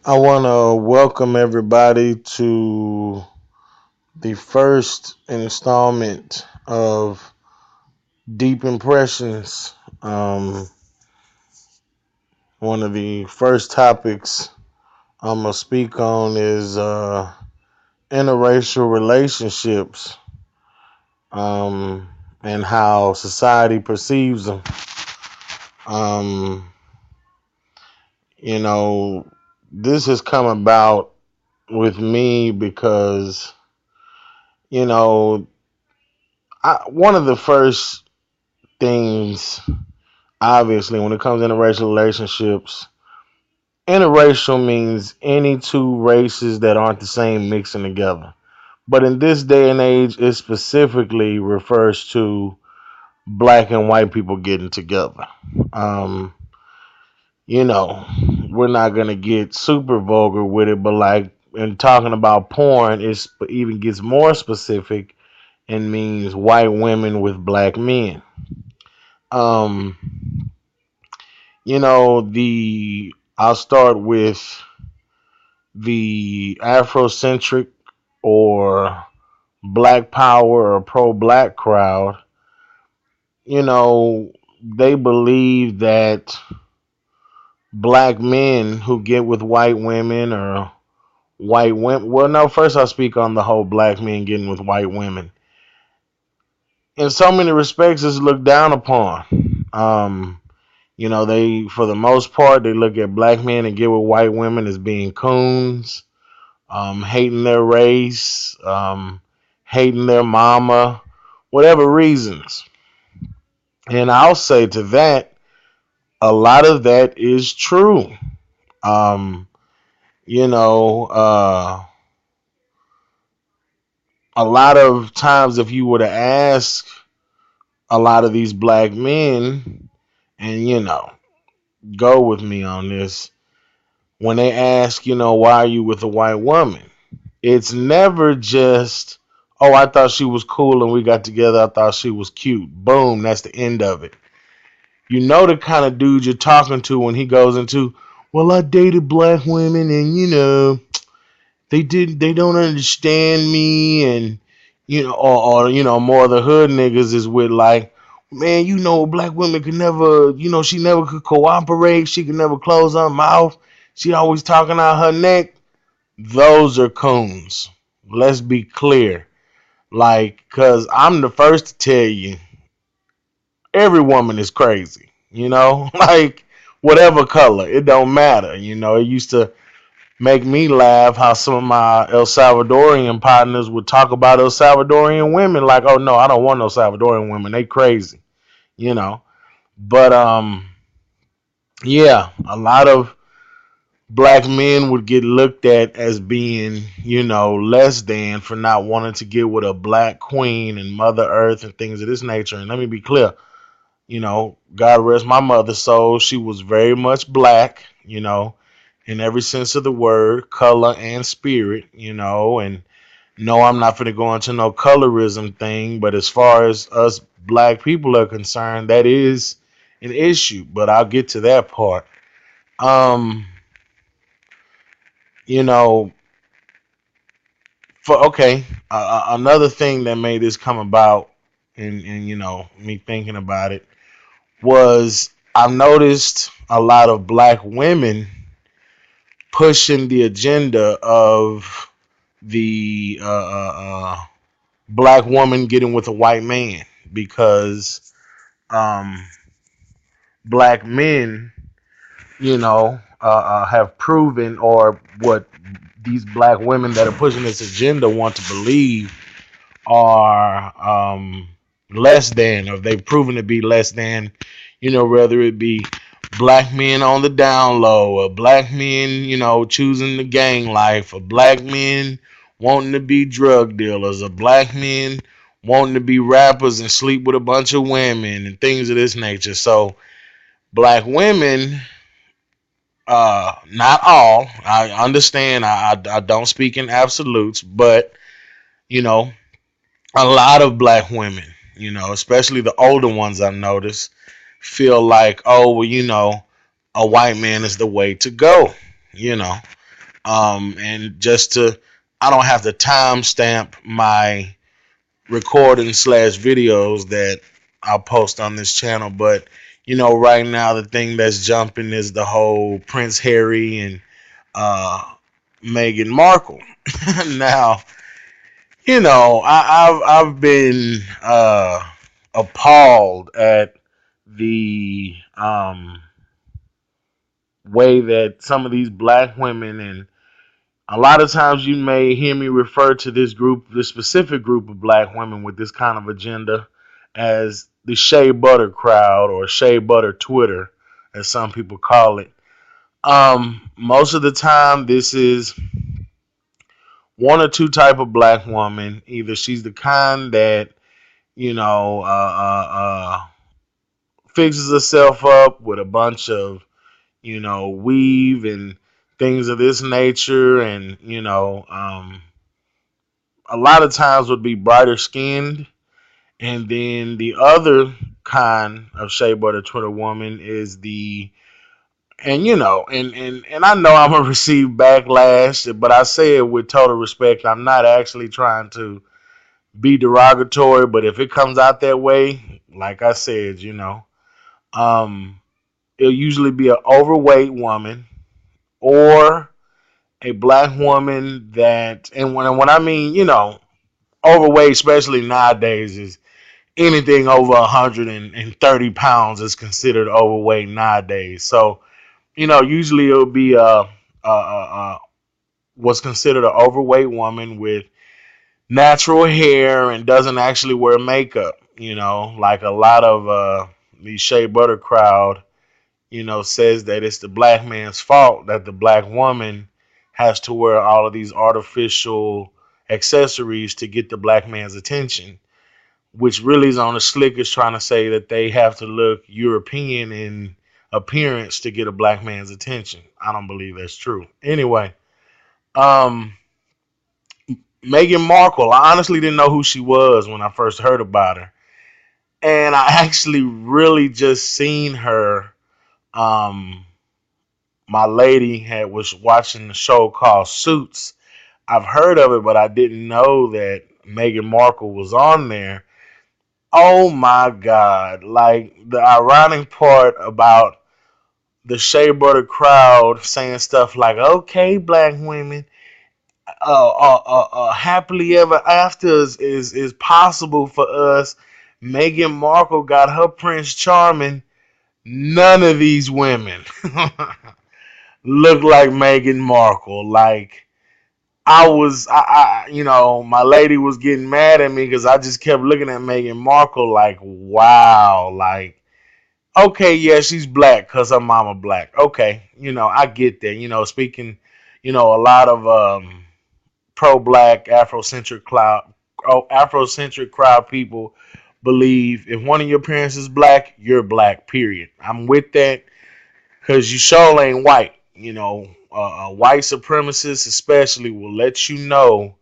I want to welcome everybody to the first installment of Deep Impressions. One of the first topics I'm going to speak on is interracial relationships um, and how society perceives them. Um, you know, this has come about with me because, you know, one of the first things, obviously, when it comes to interracial relationships, interracial means any two races that aren't the same mixing together. But in this day and age, it specifically refers to black and white people getting together. Um, you know, we're not gonna get super vulgar with it, but like in talking about porn, it even gets more specific and means white women with black men. Um, I'll start with the Afrocentric or Black Power or pro black crowd. You know, they believe that black men who get with white women or white women, well, no, first I'll speak on the whole black men getting with white women. In so many respects, it's looked down upon. They, for the most part, they look at black men and get with white women as being coons, hating their race, hating their mama, whatever reasons. And I'll say to that, a lot of that is true. Um, you know, uh, a lot of times, if you were to ask a lot of these black men, and go with me on this, when they ask, why are you with a white woman? It's never just, oh, I thought she was cool and we got together. I thought she was cute. Boom, that's the end of it. You know the kind of dude you're talking to when he goes into, well, I dated black women and they don't understand me, and more of the hood niggas is with like, man, black women could never, she never could cooperate, she could never close her mouth, she always talking out her neck. Those are coons. Let's be clear. Like, cause I'm the first to tell you, every woman is crazy. Like whatever color, it don't matter. It used to make me laugh how some of my El Salvadorian partners would talk about El Salvadorian women like, oh no, I don't want no Salvadorian women. They crazy, you know. But yeah, a lot of black men would get looked at as being, less than for not wanting to get with a black queen and Mother Earth and things of this nature. And let me be clear, God rest my mother's soul. She was very much black, in every sense of the word, color and spirit, and no, I'm not going to go into no colorism thing, but as far as us black people are concerned, that is an issue, but I'll get to that part. Um, you know, another thing that made this come about, and me thinking about it was I've noticed a lot of black women pushing the agenda of the black woman getting with a white man because um, black men, have proven, or what these black women that are pushing this agenda want to believe are less than, or they've proven to be less than, whether it be black men on the down low, or black men, choosing the gang life, or black men wanting to be drug dealers, or black men wanting to be rappers and sleep with a bunch of women and things of this nature. So black women, not all, I understand, I don't speak in absolutes, but you know, a lot of black women, especially the older ones I've noticed, feel like, oh, well, a white man is the way to go, you know. And just to, I don't have to timestamp my recording slash videos that I'll post on this channel. But right now the thing that's jumping is the whole Prince Harry and uh, Meghan Markle. Now, I've been appalled at the way that some of these black women, and a lot of times you may hear me refer to this specific group of black women with this kind of agenda as the shea butter crowd, or shea butter Twitter, as some people call it. Most of the time, this is one or two type of black woman. Either she's the kind that you know uh, uh, fixes herself up with a bunch of weave and things of this nature, and a lot of times would be brighter skinned. And then the other kind of shea butter Twitter woman is the, and and I know I'm gonna receive backlash, but I say it with total respect. I'm not actually trying to be derogatory, but if it comes out that way, like I said, um, it'll usually be an overweight woman or a black woman that, and when I mean, overweight, especially nowadays, is anything over 130 pounds is considered overweight nowadays. So, usually it'll be what's considered an overweight woman with natural hair and doesn't actually wear makeup. Like a lot of the shea butter crowd, says that it's the black man's fault that the black woman has to wear all of these artificial accessories to get the black man's attention, which really is on the slick is trying to say that they have to look European in appearance to get a black man's attention. I don't believe that's true. Anyway, um, Meghan Markle, I honestly didn't know who she was when I first heard about her. And I actually really just seen her. Um, my lady was watching the show called Suits. I've heard of it, but I didn't know that Meghan Markle was on there. Oh my God. Like, the ironic part about the shea butter crowd saying stuff like, okay, black women, happily ever after is possible for us. Meghan Markle got her Prince Charming. None of these women look like Meghan Markle. Like, my lady was getting mad at me because I just kept looking at Meghan Markle like, wow, like, okay, yeah, she's black because her mama black. Okay, I get that. Speaking, a lot of pro-black Afrocentric crowd people believe if one of your parents is black, you're black. Period. I'm with that because you sure ain't white. White supremacists especially will let you know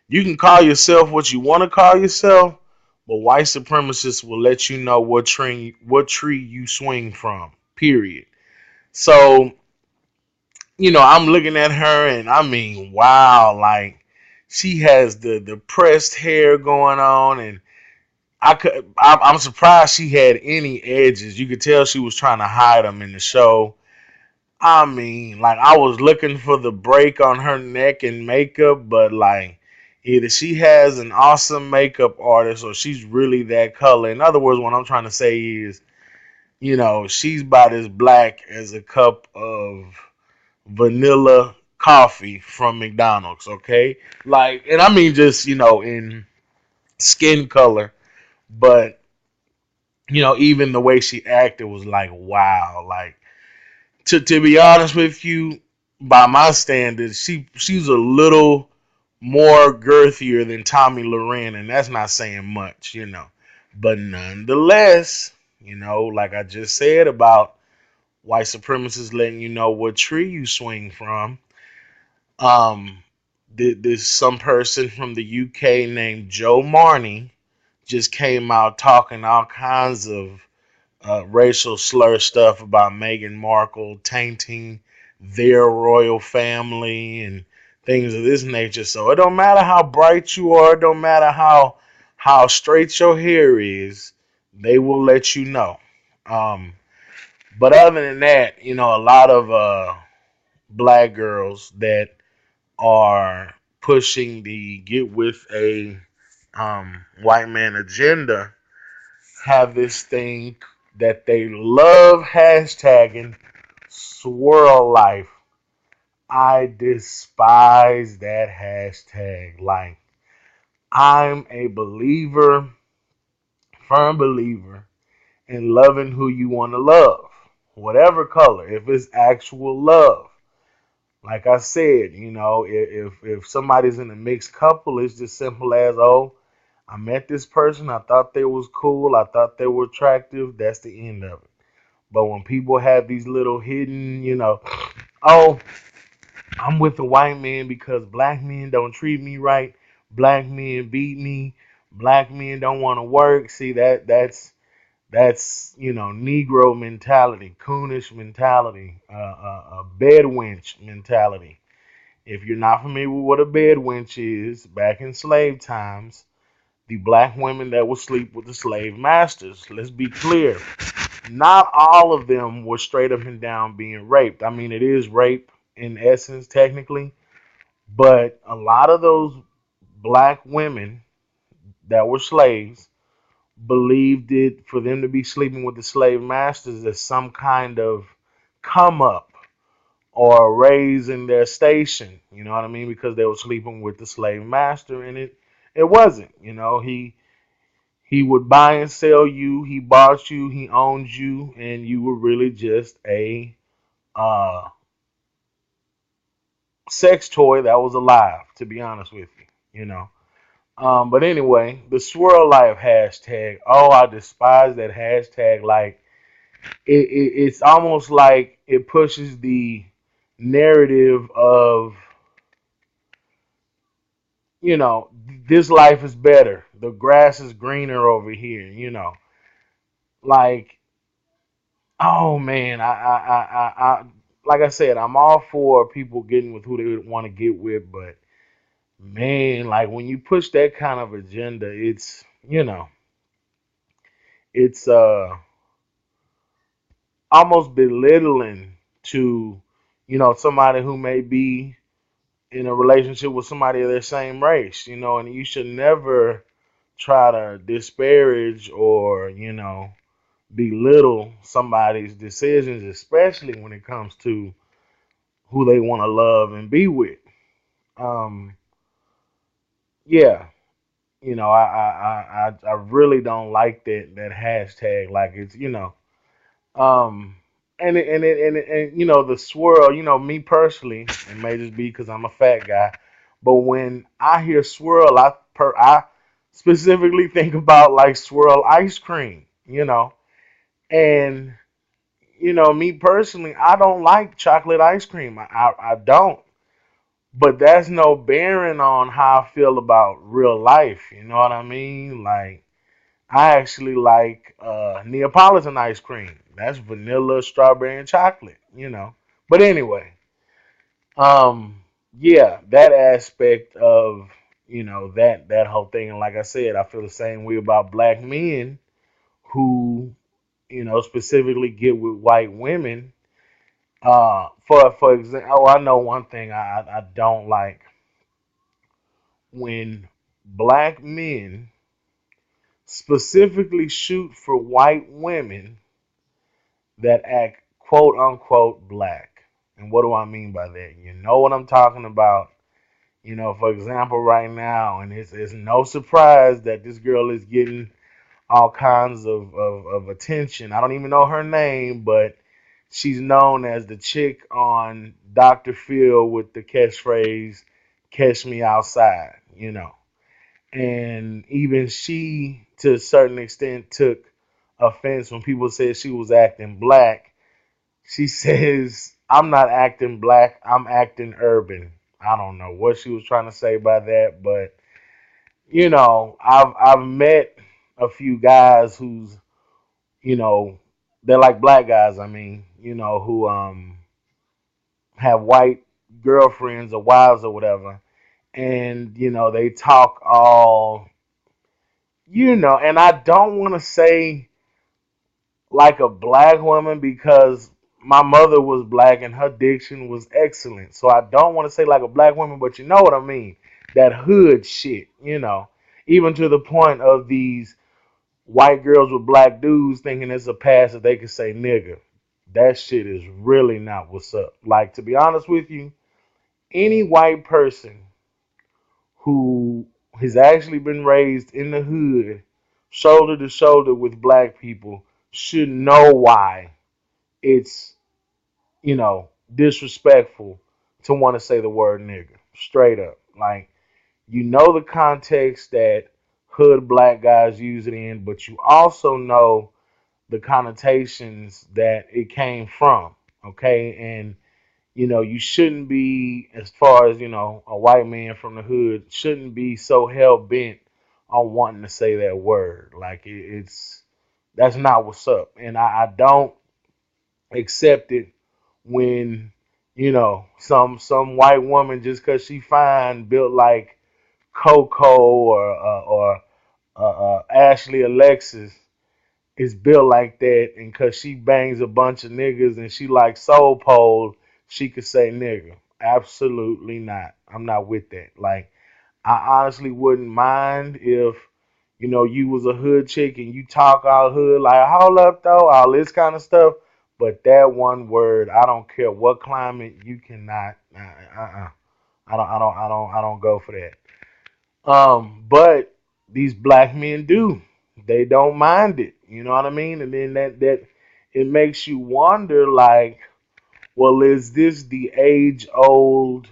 you can call yourself what you want to call yourself, but white supremacists will let you know what tree you swing from. Period. So, I'm looking at her and I mean, wow, like she has the pressed hair going on, and I'm surprised she had any edges. You could tell she was trying to hide them in the show. I mean, like I was looking for the break on her neck and makeup, but like either she has an awesome makeup artist or she's really that color. In other words, what I'm trying to say is, she's about as black as a cup of vanilla coffee from McDonald's, okay? Like, and I mean just, in skin color, but even the way she acted was like, wow, like to be honest with you, by my standards, she's a little more girthier than Tommy Loren, and that's not saying much. But nonetheless, like I just said about white supremacists letting you know what tree you swing from. Um, there's some person from the UK named Joe Marney just came out talking all kinds of racial slur stuff about Meghan Markle tainting their royal family and things of this nature. So it don't matter how bright you are, it don't matter how straight your hair is, they will let you know. Um, but other than that, a lot of black girls that are pushing the get with a white man agenda have this thing that they love hashtagging swirl life. I despise that hashtag. Like, I'm a believer, firm believer, in loving who you want to love, whatever color, if it's actual love. Like I said, if somebody's in a mixed couple, it's just simple as, oh, I met this person, I thought they was cool, I thought they were attractive, that's the end of it. But when people have these little hidden, oh, I'm with a white man because black men don't treat me right, black men beat me, black men don't want to work. See that's Negro mentality, coonish mentality, bed wench mentality. If you're not familiar with what a bed wench is, back in slave times, the black women that would sleep with the slave masters. Let's be clear. Not all of them were straight up and down being raped. I mean, it is rape in essence, technically, but a lot of those black women that were slaves believed it for them to be sleeping with the slave masters as some kind of come up or raise in their station. You know what I mean? Because they were sleeping with the slave master, and it wasn't. He would buy and sell you. He bought you. He owned you, and you were really just a uh, sex toy that was alive. To be honest with you, But anyway, the swirl life hashtag. Oh, I despise that hashtag. Like it's almost like it pushes the narrative of this life is better. The grass is greener over here. Like, oh man, like I said, I'm all for people getting with who they want to get with, but man, like when you push that kind of agenda, it's almost belittling to somebody who may be in a relationship with somebody of their same race, and you should never try to disparage or belittle somebody's decisions, especially when it comes to who they want to love and be with. Um, yeah, I really don't like that hashtag. Like it's um, and the swirl. Me personally, it may just be because I'm a fat guy, but when I hear swirl, I specifically think about like swirl ice cream. And me personally, I don't like chocolate ice cream. I don't. But that's no bearing on how I feel about real life. You know what I mean? Like, I actually like Neapolitan ice cream. That's vanilla, strawberry, and chocolate. But anyway, um, yeah, that aspect of that whole thing. And like I said, I feel the same way about black men who specifically get with white women. For example, oh, I know one thing I don't like when black men specifically shoot for white women that act quote unquote black. And what do I mean by that? You know what I'm talking about. For example, right now, and it's no surprise that this girl is getting all kinds of attention. I don't even know her name, but she's known as the chick on Dr. Phil with the catchphrase, catch me outside. And even she, to a certain extent, took offense when people said she was acting black. She says, I'm not acting black, I'm acting urban. I don't know what she was trying to say by that, but I've met a few guys who's, you know, they're like black guys, I mean, who have white girlfriends or wives or whatever, and they talk all, and I don't want to say like a black woman because my mother was black and her diction was excellent. So I don't want to say like a black woman, but you know what I mean. That hood shit. Even to the point of these white girls with black dudes thinking it's a pass that they can say nigga. That shit is really not what's up. Like, to be honest with you, any white person who has actually been raised in the hood, shoulder to shoulder with black people, should know why it's, disrespectful to want to say the word nigga. Straight up. Like, the context that hood black guys use it in, but you also know the connotations that it came from. Okay. And, you shouldn't be, as far as, a white man from the hood, shouldn't be so hell bent on wanting to say that word. Like, that's not what's up. And I don't accept it when some white woman, just because she fine, built like Coco or Ashley Alexis, is built like that, and because she bangs a bunch of niggas and she like soul pole, she could say nigga. Absolutely not. I'm not with that. Like, I honestly wouldn't mind if you was a hood chick and you talk all hood, like, hold up though, all this kind of stuff. But that one word, I don't care what climate, you cannot. I don't go for that. But these black men do. They don't mind it. You know what I mean? And then that it makes you wonder, like, well, is this the age old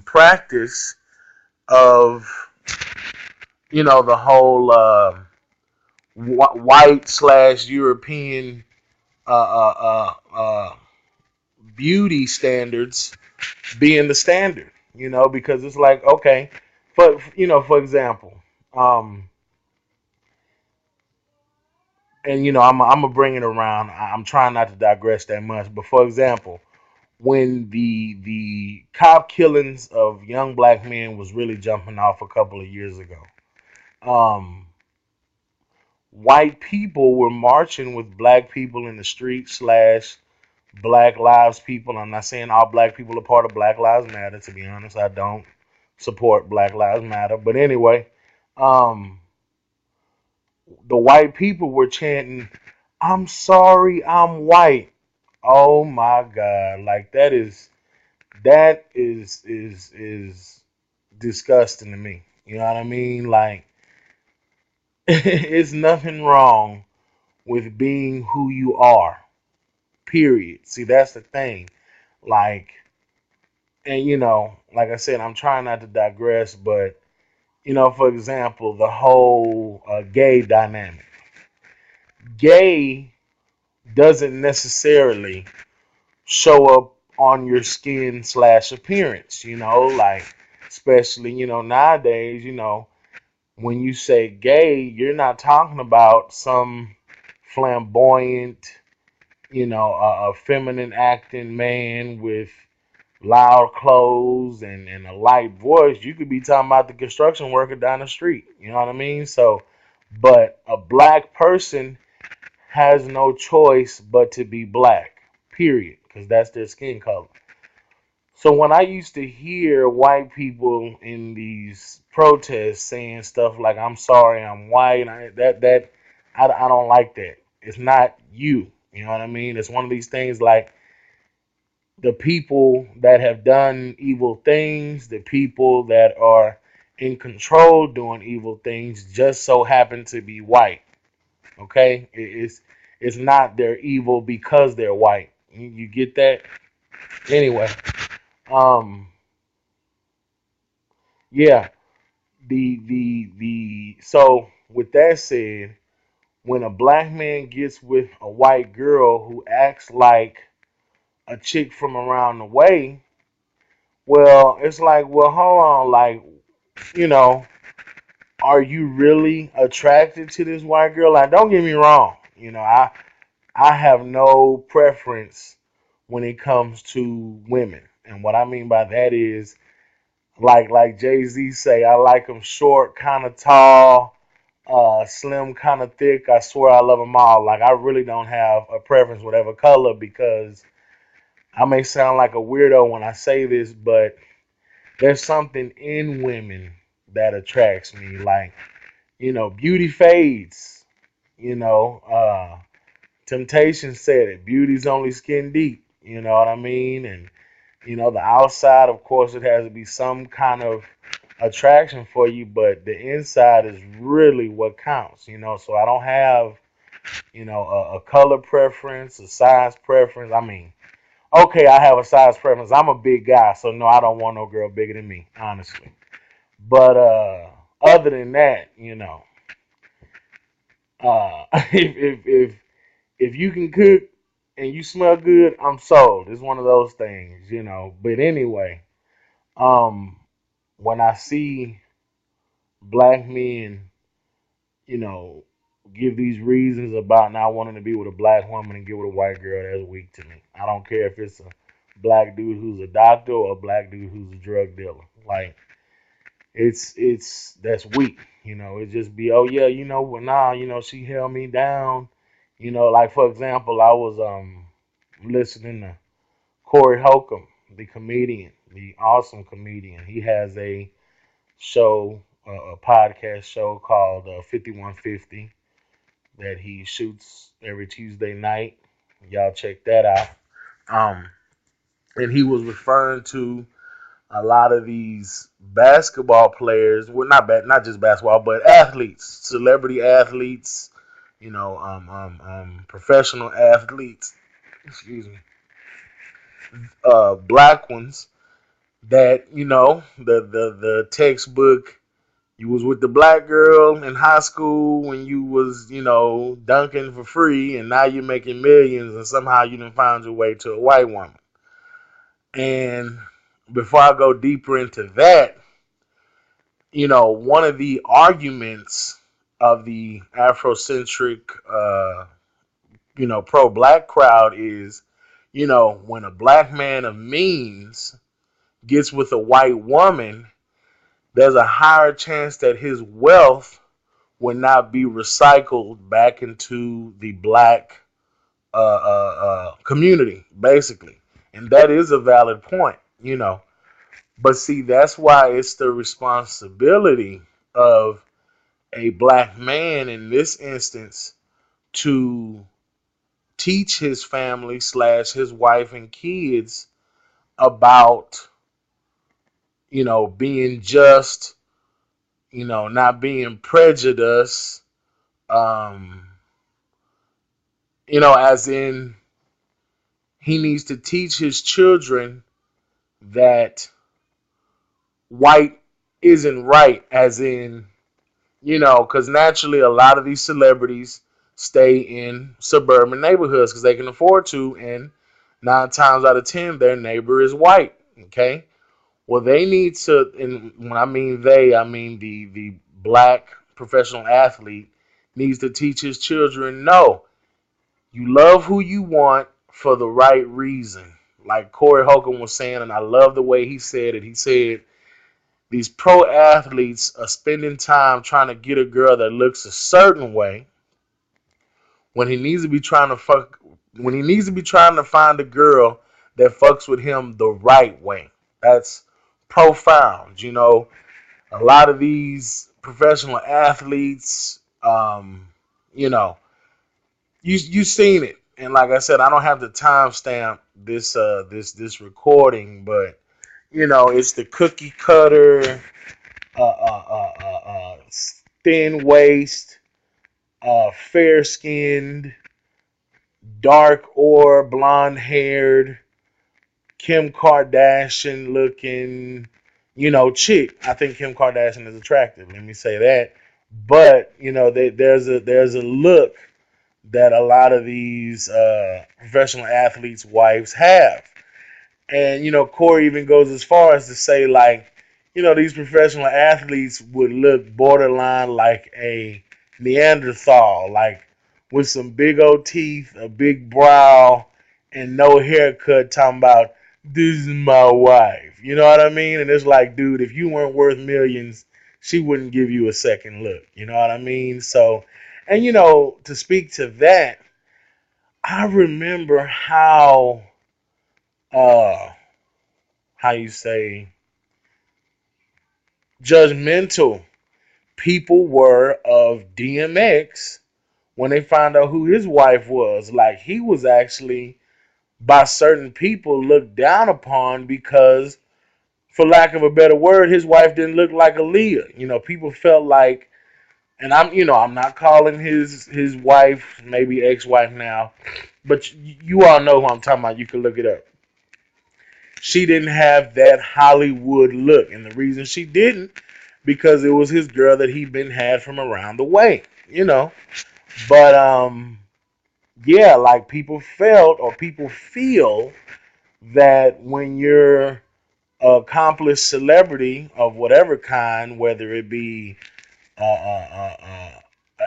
practice of the whole white slash European uh, uh, beauty standards being the standard? Because it's like, okay, for example, um, and I'm gonna bring it around. I'm trying not to digress that much, but for example, when the cop killings of young black men was really jumping off a couple of years ago, um, white people were marching with black people in the street slash Black Lives people. I'm not saying all black people are part of Black Lives Matter. To be honest, I don't support Black Lives Matter. But anyway, um, the white people were chanting, "I'm sorry, I'm white." Oh my God! Like, that is disgusting to me. You know what I mean? Like, it's nothing wrong with being who you are. Period. See, that's the thing. Like, and like I said, I'm trying not to digress, but for example, the whole gay dynamic. Gay doesn't necessarily show up on your skin slash appearance, like, especially, nowadays, when you say gay, you're not talking about some flamboyant, a feminine acting man with loud clothes and a light voice. You could be talking about the construction worker down the street. You know what I mean? So, but a black person has no choice but to be black, period, because that's their skin color. So when I used to hear white people in these protests saying stuff like "I'm sorry, I'm white," I don't like that. It's not you. You know what I mean? It's one of these things like the people that have done evil things, the people that are in control doing evil things, just so happen to be white. Okay, it's not they're evil because they're white. You get that? Anyway, um, yeah. So with that said, when a black man gets with a white girl who acts like a chick from around the way, well, it's like, well, hold on, like, you know, are you really attracted to this white girl? Like, don't get me wrong, I have no preference when it comes to women. And what I mean by that is, like Jay-Z say, I like them short, kind of tall, slim, kind of thick. I swear I love them all. Like, I really don't have a preference whatever color, because I may sound like a weirdo when I say this, but there's something in women that attracts me. Like, beauty fades. You know, Temptation said it. Beauty's only skin deep. You know what I mean? And the outside, of course, it has to be some kind of attraction for you, but the inside is really what counts. So I don't have a color preference, a size preference. I mean, okay, I have a size preference. I'm a big guy, so no, I don't want no girl bigger than me, honestly. But other than that, if you can cook and you smell good, I'm sold. It's one of those things. But anyway, um, when I see black men, you know, give these reasons about not wanting to be with a black woman and get with a white girl, that's weak to me. I don't care if it's a black dude who's a doctor or a black dude who's a drug dealer. Like, it's that's weak. It just be, oh yeah, well, nah, she held me down. Like, for example, I was listening to Corey Holcomb, the comedian, the awesome comedian. He has a show, a podcast show called 5150 that he shoots every Tuesday night. Y'all check that out. Um, and he was referring to a lot of these basketball players. Well, not just basketball, but athletes, celebrity athletes. Professional athletes. Excuse me. Black ones that the textbook. You was with the black girl in high school when you was, dunking for free, and now you're making millions, and somehow you didn't find your way to a white woman. And before I go deeper into that, one of the arguments of the Afrocentric, pro-black crowd is, when a black man of means gets with a white woman, there's a higher chance that his wealth would not be recycled back into the black community, basically. And that is a valid point. But see, that's why it's the responsibility of a black man in this instance to teach his family slash his wife and kids about, being just, not being prejudiced, um, as in he needs to teach his children that white isn't right, as in, because naturally a lot of these celebrities stay in suburban neighborhoods because they can afford to, and 9 times out of 10, their neighbor is white. Okay. Well, they need to, and when I mean they, I mean the black professional athlete needs to teach his children, no, you love who you want for the right reason. Like Corey Holcomb was saying, and I love the way he said it. He said, these pro athletes are spending time trying to get a girl that looks a certain way when he needs to be trying to find a girl that fucks with him the right way. That's profound. A lot of these professional athletes, you know, you seen it. And like I said, I don't have the timestamp this recording, but it's the cookie cutter, thin waist, fair skinned, dark or blonde haired, Kim Kardashian looking, chick. I think Kim Kardashian is attractive. Let me say that. But there's a look that a lot of these professional athletes' wives have. And, Corey even goes as far as to say, like, these professional athletes would look borderline like a Neanderthal, like with some big old teeth, a big brow, and no haircut talking about this is my wife. You know what I mean? And it's like, dude, if you weren't worth millions, she wouldn't give you a second look. You know what I mean? So, and to speak to that, I remember uh how you say judgmental people were of DMX when they found out who his wife was. Like he was actually by certain people looked down upon because, for lack of a better word, his wife didn't look like Aaliyah. People felt like, and I'm not calling his wife, maybe ex-wife now, but you all know who I'm talking about. You can look it up. She didn't have that Hollywood look, and the reason she didn't, because it was his girl that he'd been had from around the way. You know, but yeah, like people felt or people feel that when you're accomplished celebrity of whatever kind, whether it be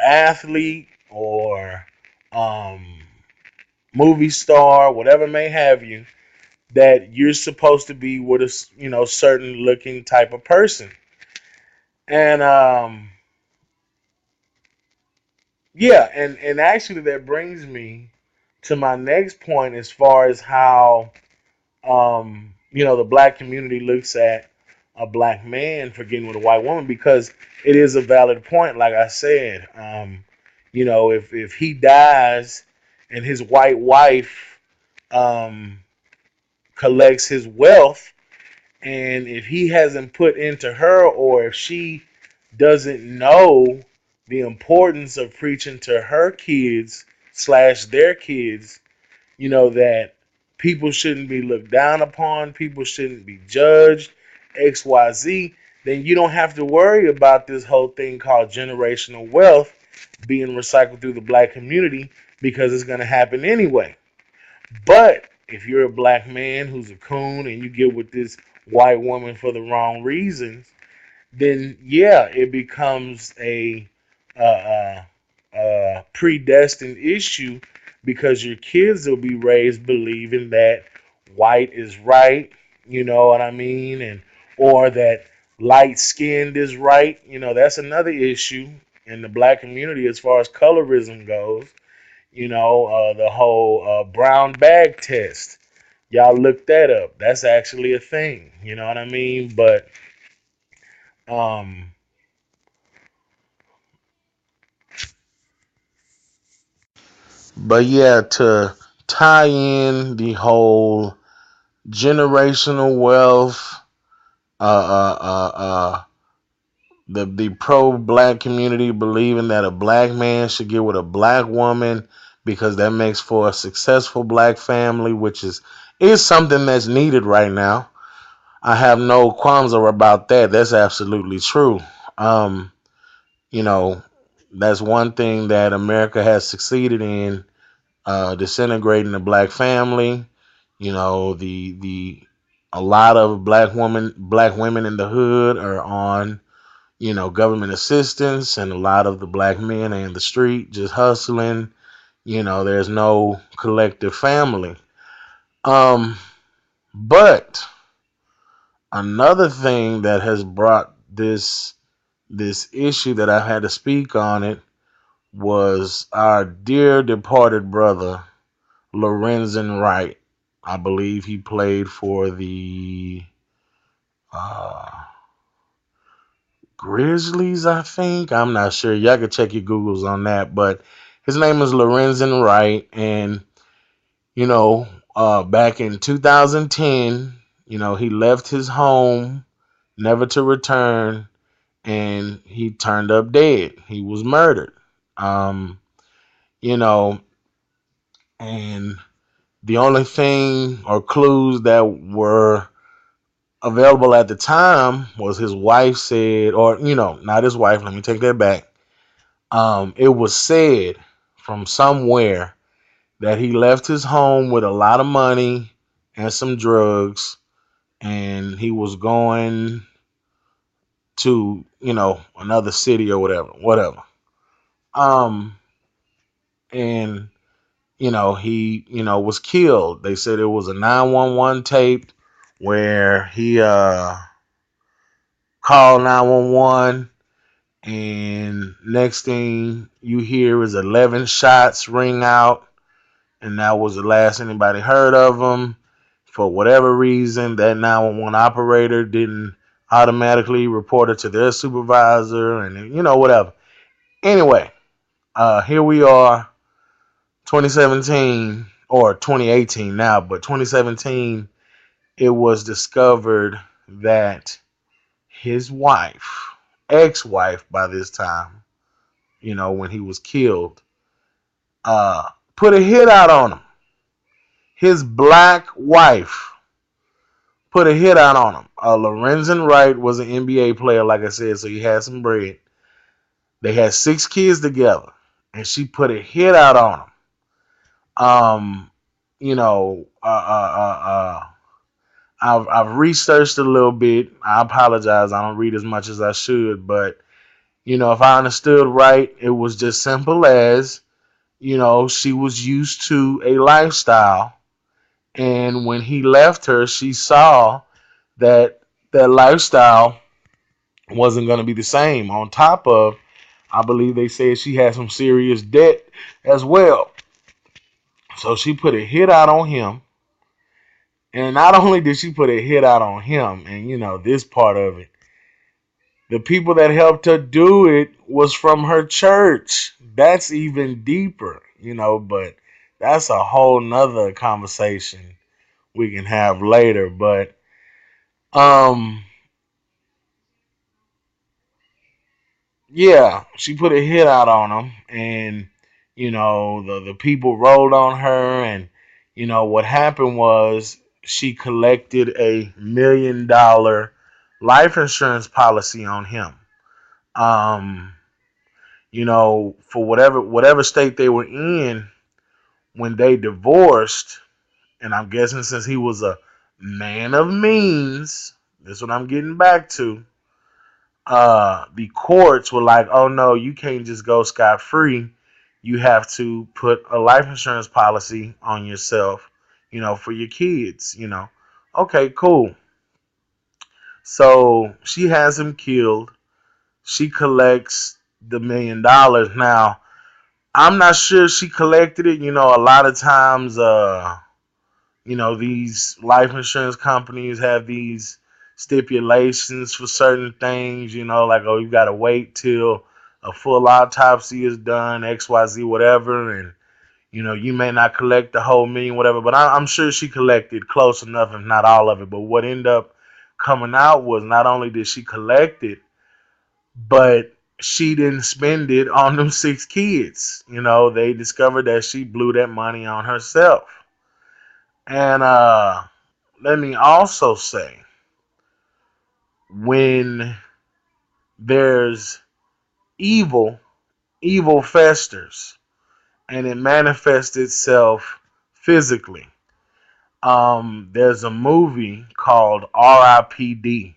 athlete or um, movie star, whatever may have you, that you're supposed to be with a certain looking type of person. And yeah, and actually that brings me to my next point as far as how the black community looks at a black man for getting with a white woman, because it is a valid point. Like I said, if he dies and his white wife um, collects his wealth, and if he hasn't put into her, or if she doesn't know the importance of preaching to her kids slash their kids, that people shouldn't be looked down upon, people shouldn't be judged, XYZ, then you don't have to worry about this whole thing called generational wealth being recycled through the black community, because it's going to happen anyway. But if you're a black man who's a coon and you get with this white woman for the wrong reasons, then yeah, it becomes a predestined issue, because your kids will be raised believing that white is right, you know what I mean, and or that light skinned is right. That's another issue in the black community as far as colorism goes. The whole brown bag test. Y'all look that up. That's actually a thing. You know what I mean? But um, But yeah, to tie in the whole generational wealth, uh, uh, uh, uh, the pro black community believing that a black man should get with a black woman because that makes for a successful black family, which is something that's needed right now. I have no qualms about that. That's absolutely true. Um, you know, that's one thing that America has succeeded in, disintegrating the black family. The a lot of black women in the hood are on government assistance, and a lot of the black men are in the street just hustling. There's no collective family. Um, but another thing that has brought this issue that I had to speak on it was our dear departed brother Lorenzen Wright. I believe he played for the uh, Grizzlies, I think. I'm not sure. Y'all can check your Googles on that. But his name is Lorenzen Wright. And, back in 2010, he left his home never to return, and he turned up dead. He was murdered. Um, you know, and the only thing or clues that were available at the time was his wife said, or not his wife. Let me take that back. It was said from somewhere that he left his home with a lot of money and some drugs, and he was going to another city or whatever. And he, was killed. They said it was a 911 tape where he called 911, and next thing you hear is 11 shots ring out, and that was the last anybody heard of him. For whatever reason, that 911 operator didn't automatically report it to their supervisor, and whatever. Anyway, here we are, 2017 or 2018 now, but 2017, it was discovered that his wife, ex-wife by this time, when he was killed, uh, put a hit out on him. His black wife put a hit out on him. Lorenzen Wright was an NBA player, like I said, so he had some bread. They had 6 kids together, and she put a hit out on him. Um, you know, uh, uh, uh, I've researched a little bit. I apologize. I don't read as much as I should, but if I understood right, it was just simple as she was used to a lifestyle, and when he left her, she saw that that lifestyle wasn't going to be the same. On top of, I believe they said she had some serious debt as well. So she put a hit out on him. And not only did she put a hit out on him, and this part of it, the people that helped her do it was from her church. That's even deeper, but that's a whole nother conversation we can have later. But um yeah, she put a hit out on him, and the people rolled on her, and what happened was she collected $1 million life insurance policy on him. Um, for whatever state they were in when they divorced, and I'm guessing since he was a man of means, that's what I'm getting back to. The courts were like, oh no, you can't just go scot free. You have to put a life insurance policy on yourself, for your kids. Okay, cool. So she has him killed. She collects the $1 million. Now, I'm not sure she collected it. A lot of times, these life insurance companies have these stipulations for certain things, like, oh, you got to wait till a full autopsy is done, XYZ, whatever, and, you may not collect the whole million, whatever, but I'm sure she collected close enough, if not all of it. But what ended up coming out was not only did she collect it, but she didn't spend it on them 6 kids. They discovered that she blew that money on herself. And let me also say, when there's evil, evil festers, and it manifests itself physically. There's a movie called R.I.P.D.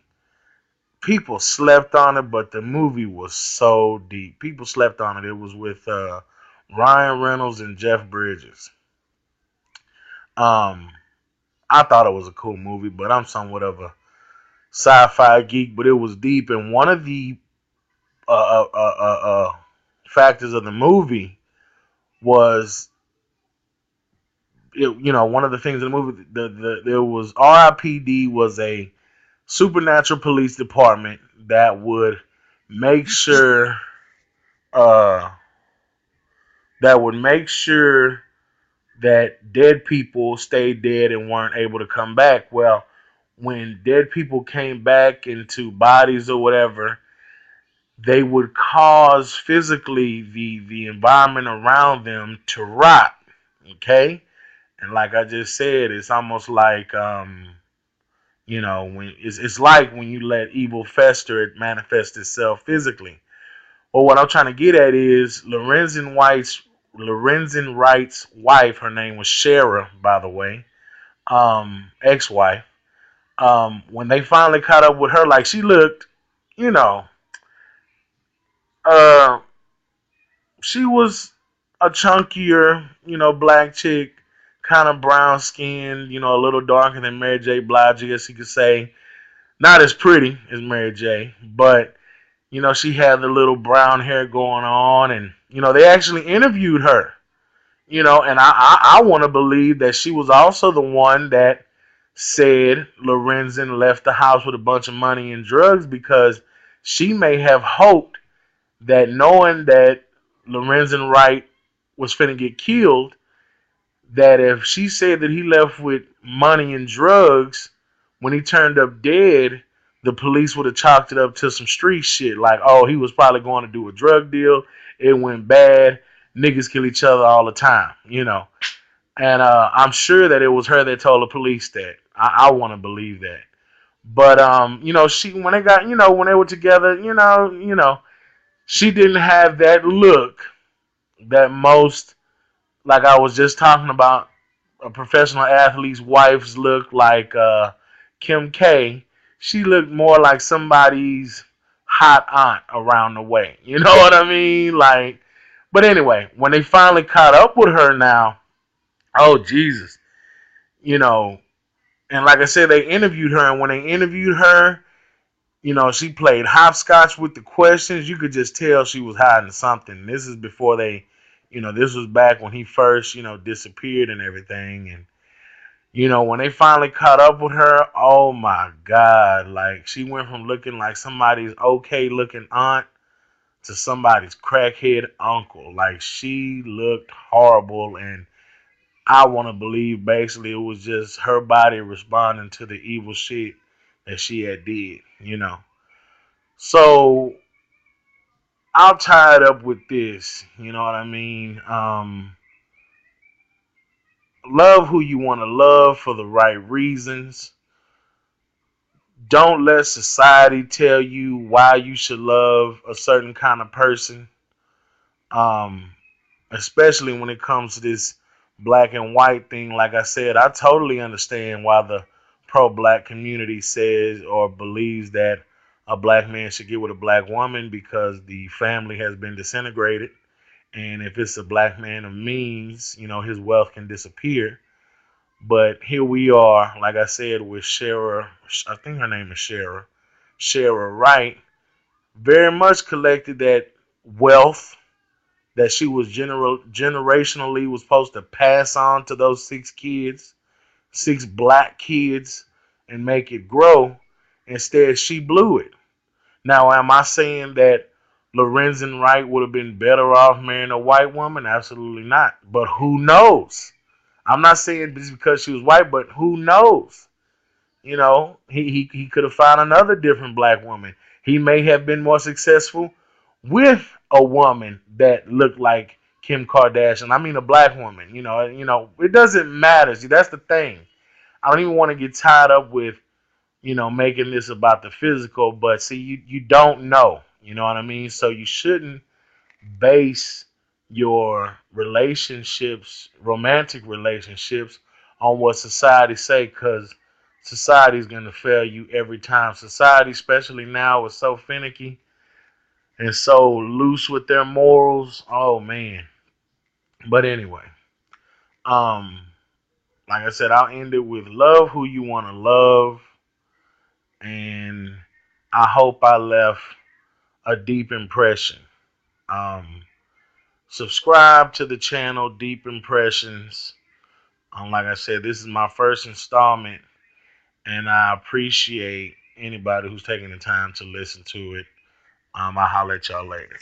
People slept on it, but the movie was so deep. People slept on it. It was with Ryan Reynolds and Jeff Bridges. Um, I thought it was a cool movie, but I'm somewhat of a sci-fi geek. But it was deep, and one of the uh, uh, uh, uh, factors of the movie was, one of the things in the movie. There was RIPD was a supernatural police department that would make sure uh, that would make sure that dead people stayed dead and weren't able to come back. Well, when dead people came back into bodies or whatever, they would cause physically the environment around them to rot. Okay, and like I just said, it's almost like when it's like when you let evil fester, it manifests itself physically. Well, what I'm trying to get at is Lorenzen Wright's wife. Her name was Shara, by the way, ex-wife. When they finally caught up with her, like she looked, you know, uh, she was a chunkier, black chick, kind of brown skinned, a little darker than Mary J. Blige, I guess you could say. Not as pretty as Mary J, but she had the little brown hair going on, and they actually interviewed her. And I want to believe that she was also the one that said Lorenzen left the house with a bunch of money and drugs because she may have hoped that knowing that Lorenzen Wright was finna get killed, that if she said that he left with money and drugs, when he turned up dead, the police would have chalked it up to some street shit. Like, oh, he was probably going to do a drug deal. It went bad. Niggas kill each other all the time. And I'm sure that it was her that told the police that. I want to believe that. But she when they got, when they were together, she didn't have that look that most, like I was just talking about, a professional athlete's wives look like Kim K. She looked more like somebody's hot aunt around the way. You know what I mean? Like, but anyway, when they finally caught up with her now, oh Jesus, you know, and like I said, they interviewed her, and when they interviewed her, she played hopscotch with the questions. You could just tell she was hiding something. This is before they, this was back when he first, disappeared and everything. And, when they finally caught up with her, oh my God, like she went from looking like somebody's okay looking aunt to somebody's crackhead uncle. Like she looked horrible. And I want to believe basically it was just her body responding to the evil shit that she had did. So I'm tied up with this. You know what I mean? Love who you want to love for the right reasons. Don't let society tell you why you should love a certain kind of person. Um, Especially when it comes to this black and white thing. Like I said, I totally understand why the pro-black community says or believes that a black man should get with a black woman because the family has been disintegrated. And if it's a black man of means, his wealth can disappear. But here we are, like I said, with Shara, I think her name is Shara Wright, very much collected that wealth that she was generationally was supposed to pass on to those 6 kids, 6 black kids, and make it grow. Instead, she blew it. Now, am I saying that Lorenzen Wright would have been better off marrying a white woman? Absolutely not. But who knows? I'm not saying this because she was white, but who knows? He could have found another different black woman. He may have been more successful with a woman that looked like Kim Kardashian. I mean, a black woman. It doesn't matter. See, that's the thing. I don't even want to get tied up with making this about the physical, but see, you don't know. You know what I mean? So you shouldn't base your relationships, romantic relationships, on what society say, because society is going to fail you every time. Society, especially now, is so finicky and so loose with their morals. Oh man. But anyway, um, like I said, I'll end it with love who you want to love, and I hope I left a deep impression. Um, Subscribe to the channel, Deep Impressions. Like I said, this is my first installment, and I appreciate anybody who's taking the time to listen to it. I'll holler at y'all later.